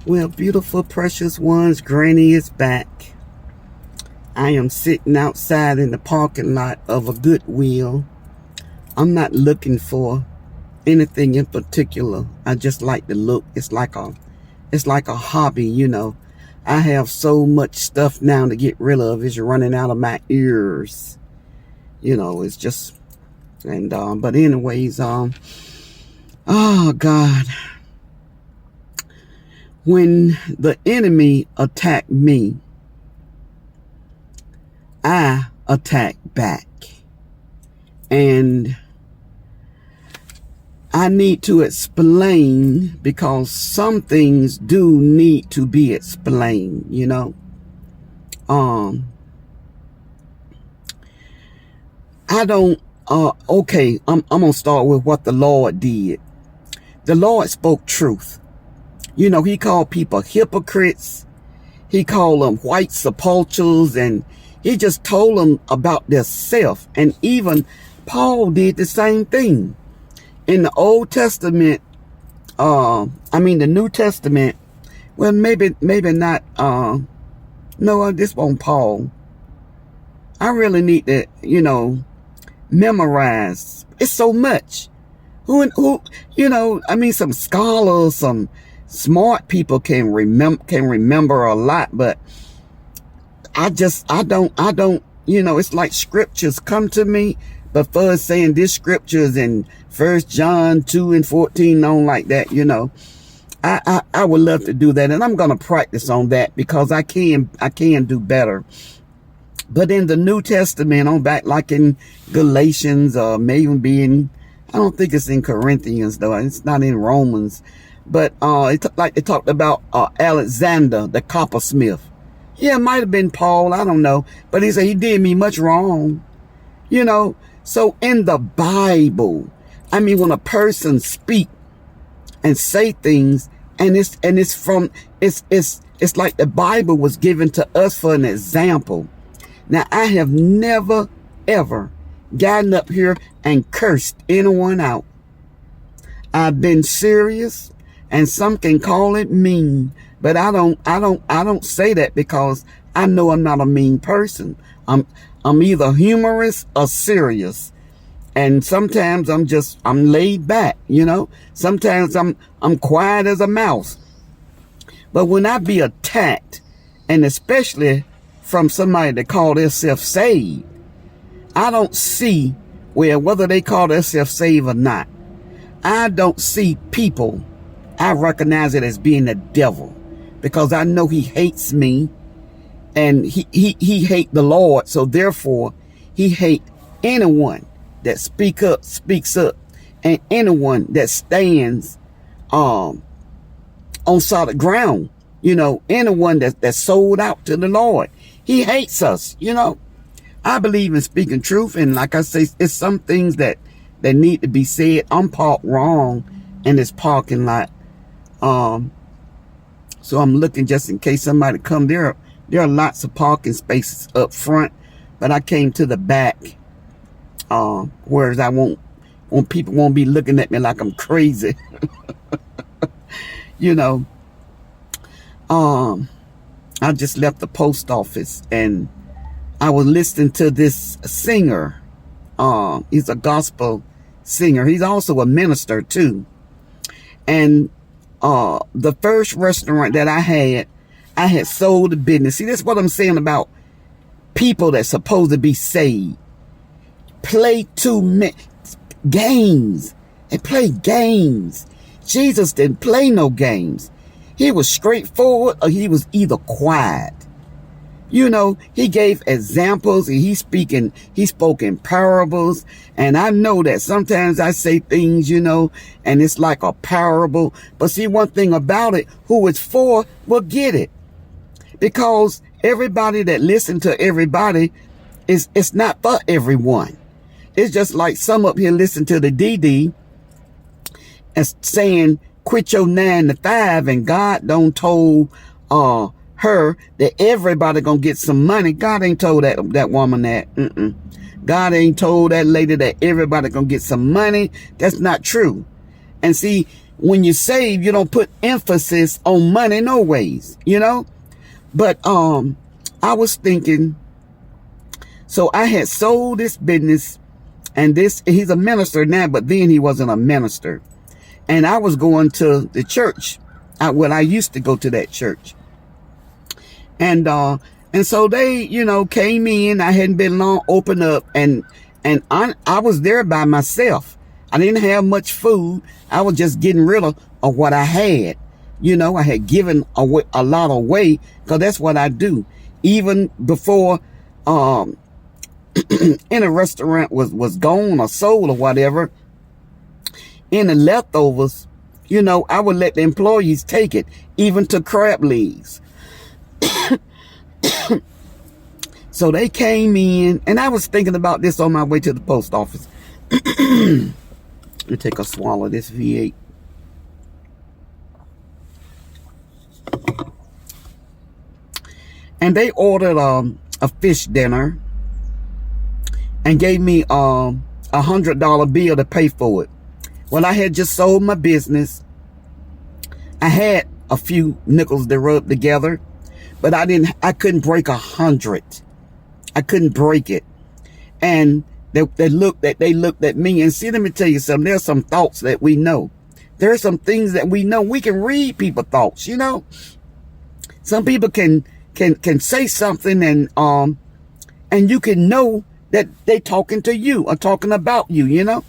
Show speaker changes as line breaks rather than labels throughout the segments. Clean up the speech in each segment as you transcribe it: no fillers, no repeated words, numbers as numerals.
Well, beautiful, precious ones, Granny is back. I am sitting outside in the parking lot of a Goodwill. I'm not looking for anything in particular. I just like to look. It's like a hobby, you know. I have so much stuff now to get rid of. It's running out of my ears. You know, it's just, and but anyways, oh God. When the enemy attacked me, I attacked back. And I need to explain because some things do need to be explained, you know. I don't, okay, I'm going to start with what the Lord did. The Lord spoke truth. You know, he called people hypocrites. He called them white sepulchres, and he just told them about their self. And even Paul did the same thing. In the Old Testament, the New Testament, well, maybe not, no, this won't Paul. I really need to, you know, memorize. It's so much. Who, you know, some scholars, some smart people can remember a lot, but I don't, you know, it's like scriptures come to me, but for us saying this scripture is in 1 John 2:14 on like that, you know, I would love to do that, and I'm going to practice on that because I can do better. But in the New Testament, on back like in Galatians, or may even be in, I don't think it's in Corinthians though. It's not in Romans. But it talked about Alexander, the coppersmith. Yeah, it might have been Paul. I don't know. But he said he did me much wrong. You know, so in the Bible, when a person speak and say things, and it's like the Bible was given to us for an example. Now, I have never, ever gotten up here and cursed anyone out. I've been serious. And some can call it mean, but I don't say that because I know I'm not a mean person. I'm either humorous or serious. And sometimes I'm laid back, you know. Sometimes I'm quiet as a mouse. But when I be attacked, and especially from somebody that call themselves saved, I don't see whether they call themselves saved or not. I don't see people. I recognize it as being the devil because I know he hates me, and he hate the Lord. So therefore he hate anyone that speaks up, and anyone that stands on solid ground, you know, anyone that's sold out to the Lord. He hates us, you know. I believe in speaking truth, and like I say, it's some things that need to be said. I'm parked wrong in this parking lot. So I'm looking just in case somebody come there. There are lots of parking spaces up front, but I came to the back, whereas people won't be looking at me like I'm crazy. You know, I just left the post office and I was listening to this singer. He's a gospel singer. He's also a minister too. And the first restaurant that I had sold the business. See, that's what I'm saying about people that's supposed to be saved. Play too many games. They play games. Jesus didn't play no games. He was straightforward, or he was either quiet. You know, he gave examples, and he spoke in parables. And I know that sometimes I say things, you know, and it's like a parable. But see, one thing about it, who it's for will get it. Because everybody that listens to everybody it's not for everyone. It's just like some up here listen to the DD and saying, quit your 9 to 5, and God don't told her that everybody gonna get some money. God ain't told that woman that. God ain't told that lady that everybody gonna get some money. That's not true. And see, when you save, you don't put emphasis on money no ways, you know. But I was thinking, so I had sold this business, and he's a minister now, but then he wasn't a minister. And I was going to the church. I used to go to that church. And so they, you know, came in. I hadn't been long, opened up, and I was there by myself. I didn't have much food. I was just getting rid of what I had. You know, I had given away a lot away, because that's what I do. Even before in a restaurant was gone or sold or whatever, any leftovers, you know, I would let the employees take it, even to crab legs. So they came in, and I was thinking about this on my way to the post office. Let me take a swallow of this V8. And they ordered a fish dinner and gave me a $100 bill to pay for it. Well, I had just sold my business. I had a few nickels to rub together, but I couldn't break 100. I couldn't break it. And they looked at me, and see, let me tell you something. There's some thoughts that we know. There are some things that we know. We can read people's thoughts, you know. Some people can say something, and you can know that they talking to you or talking about you, you know.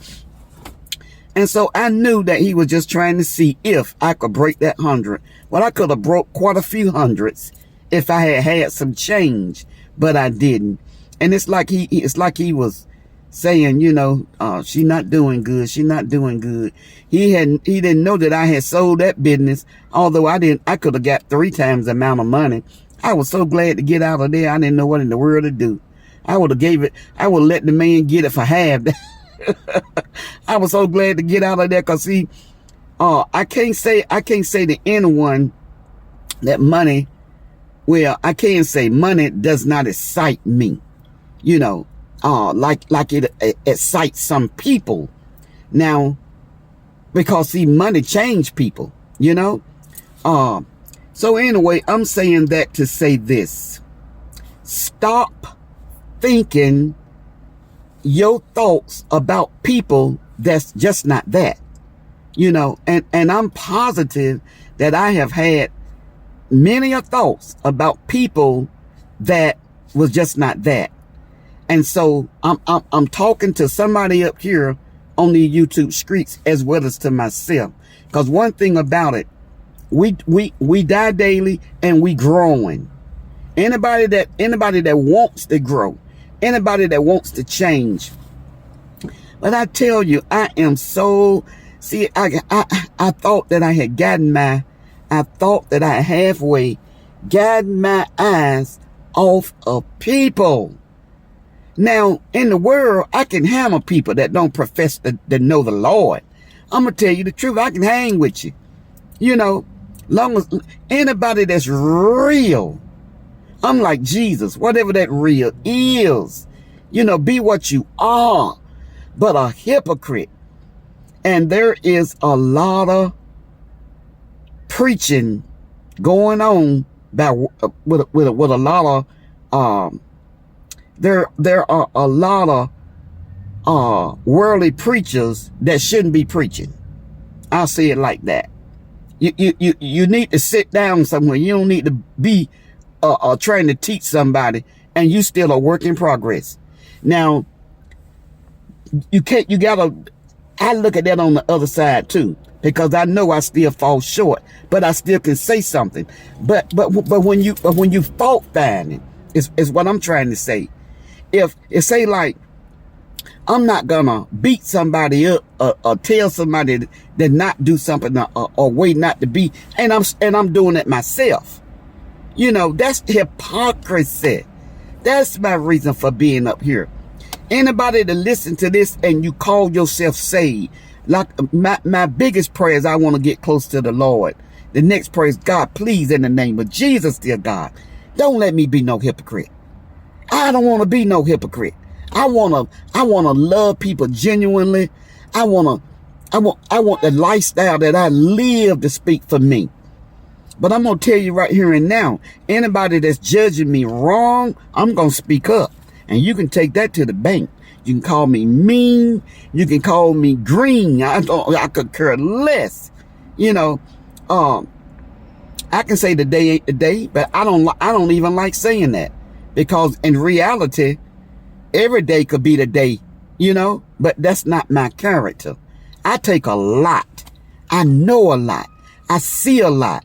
And so I knew that he was just trying to see if I could break that 100. Well, I could have broke quite a few hundreds if I had some change, but I didn't. And it's like he was saying, you know, she's not doing good. She's not doing good. He didn't know that I had sold that business, although I could have got 3 times the amount of money. I was so glad to get out of there. I didn't know what in the world to do. I would have let the man get it for half. I was so glad to get out of there, because see, I can't say to anyone that money, well, I can say money does not excite me, you know, like it excites some people. Now, because see, money change people, you know. So anyway, I'm saying that to say this: stop thinking your thoughts about people that's just not that, you know. And I'm positive that I have had many of thoughts about people that was just not that. And so I'm talking to somebody up here on the YouTube streets as well as to myself, because one thing about it, we die daily, and we growing. Anybody that wants to grow, anybody that wants to change. But I tell you, I am so, see, I thought that I had I thought that I halfway gotten my eyes off of people. Now, in the world, I can handle people that don't profess to know the Lord. I'm going to tell you the truth. I can hang with you. You know, long as anybody that's real, I'm like Jesus, whatever that real is, you know, be what you are, but a hypocrite. And there is a lot of preaching going on with a lot of, there are a lot of worldly preachers that shouldn't be preaching. I'll say it like that. You need to sit down somewhere. You don't need to be trying to teach somebody, and you still a work in progress. Now, I look at that on the other side too, because I know I still fall short, but I still can say something. But when you fault finding is what I'm trying to say. If say like, I'm not gonna beat somebody up or tell somebody to not do something or way not to be, and I'm doing it myself. You know, that's hypocrisy. That's my reason for being up here. Anybody to listen to this and you call yourself saved, like my biggest prayer is I want to get close to the Lord. The next prayer is, God, please, in the name of Jesus, dear God, don't let me be no hypocrite. I don't want to be no hypocrite. I want to love people genuinely. I want I want the lifestyle that I live to speak for me. But I'm going to tell you right here and now, anybody that's judging me wrong, I'm going to speak up. And you can take that to the bank. You can call me mean. You can call me green. I could care less. You know, I can say the day ain't the day, but I don't even like saying that, because in reality, every day could be the day, you know, but that's not my character. I take a lot. I know a lot. I see a lot.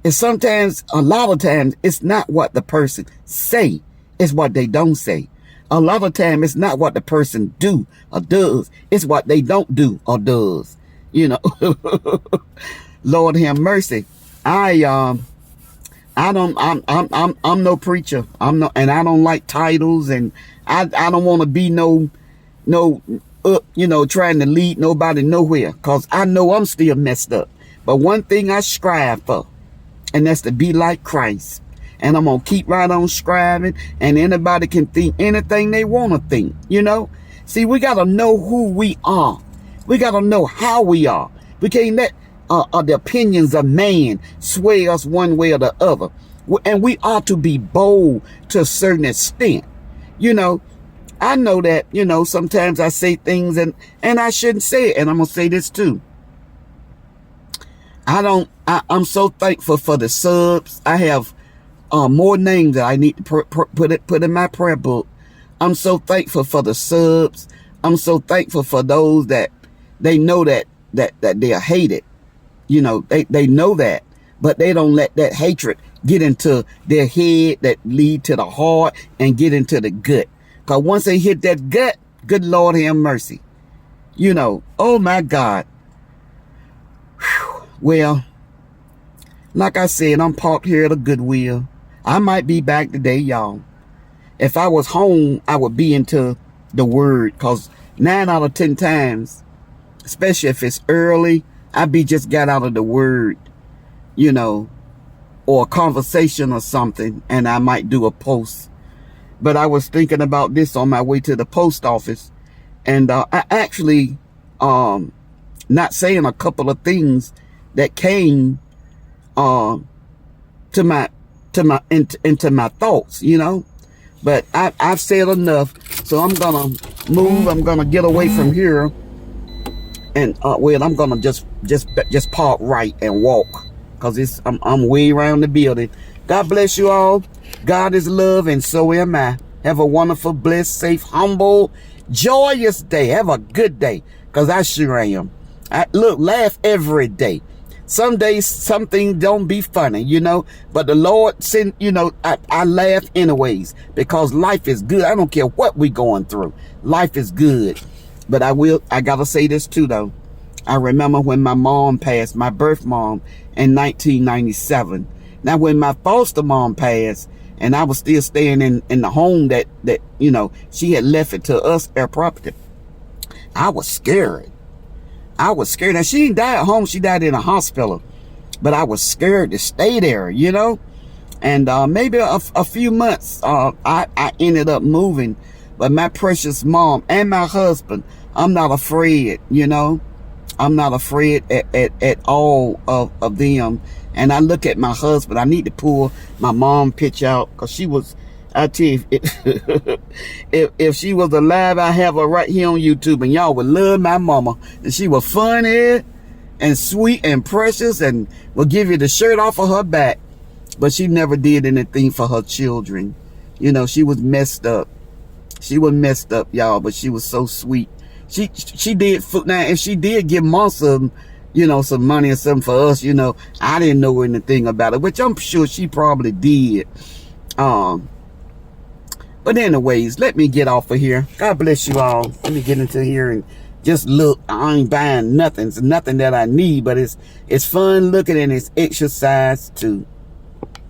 And sometimes, a lot of times, it's not what the person say. It's what they don't say. A lot of time, it's not what the person do or does. It's what they don't do or does. You know, Lord have mercy. I'm no preacher. And I don't like titles, and I don't want to be no, trying to lead nobody nowhere, because I know I'm still messed up. But one thing I strive for, and that's to be like Christ. And I'm going to keep right on striving, and anybody can think anything they want to think, you know. See, we got to know who we are. We got to know how we are. We can't let the opinions of man sway us one way or the other. And we ought to be bold to a certain extent. You know, I know that, you know, sometimes I say things and I shouldn't say it. And I'm going to say this too. I'm so thankful for the subs. I have more names that I need to put in my prayer book. I'm so thankful for the subs. I'm so thankful for those that they know that they are hated. You know, they know that, but they don't let that hatred get into their head, that lead to the heart and get into the gut. Because once they hit that gut, good Lord have mercy. You know, oh my God. Whew. Well, like I said, I'm parked here at a Goodwill. I might be back today, y'all. If I was home, I would be into the word, because 9 out of 10 times, especially if it's early, I be just got out of the word, you know, or a conversation or something, and I might do a post. But I was thinking about this on my way to the post office, and I actually not saying a couple of things that came into my thoughts, you know. But I've said enough, so I'm gonna move. I'm gonna get away from here, and I'm gonna just park right and walk, because I'm way around the building. God bless you all. God is love, and so am I. Have a wonderful, blessed, safe, humble, joyous day. Have a good day, because I sure am. Look, laugh every day. Some days, something don't be funny, you know, but the Lord sent, you know, I laugh anyways, because life is good. I don't care what we going through. Life is good. But I gotta say this too, though. I remember when my mom passed, my birth mom, in 1997. Now, when my foster mom passed, and I was still staying in the home that, you know, she had left it to us, our property, I was scared. I was scared. Now, she didn't die at home. She died in a hospital. But I was scared to stay there, you know. And maybe a few months, I ended up moving. But my precious mom and my husband, I'm not afraid, you know. I'm not afraid at all of them. And I look at my husband. I need to pull my mom picture out, because she was, I tell you, if she was alive, I have her right here on YouTube, and y'all would love my mama. And she was funny and sweet and precious, and would give you the shirt off of her back. But she never did anything for her children. You know, she was messed up. She was messed up, y'all, but she was so sweet. She did, now if she did give Mom some, you know, some money or something for us, you know, I didn't know anything about it, which I'm sure she probably did. But anyways, let me get off of here. God bless you all. Let me get into here and just look. I ain't buying nothing. It's nothing that I need, but it's fun looking, and it's exercise too.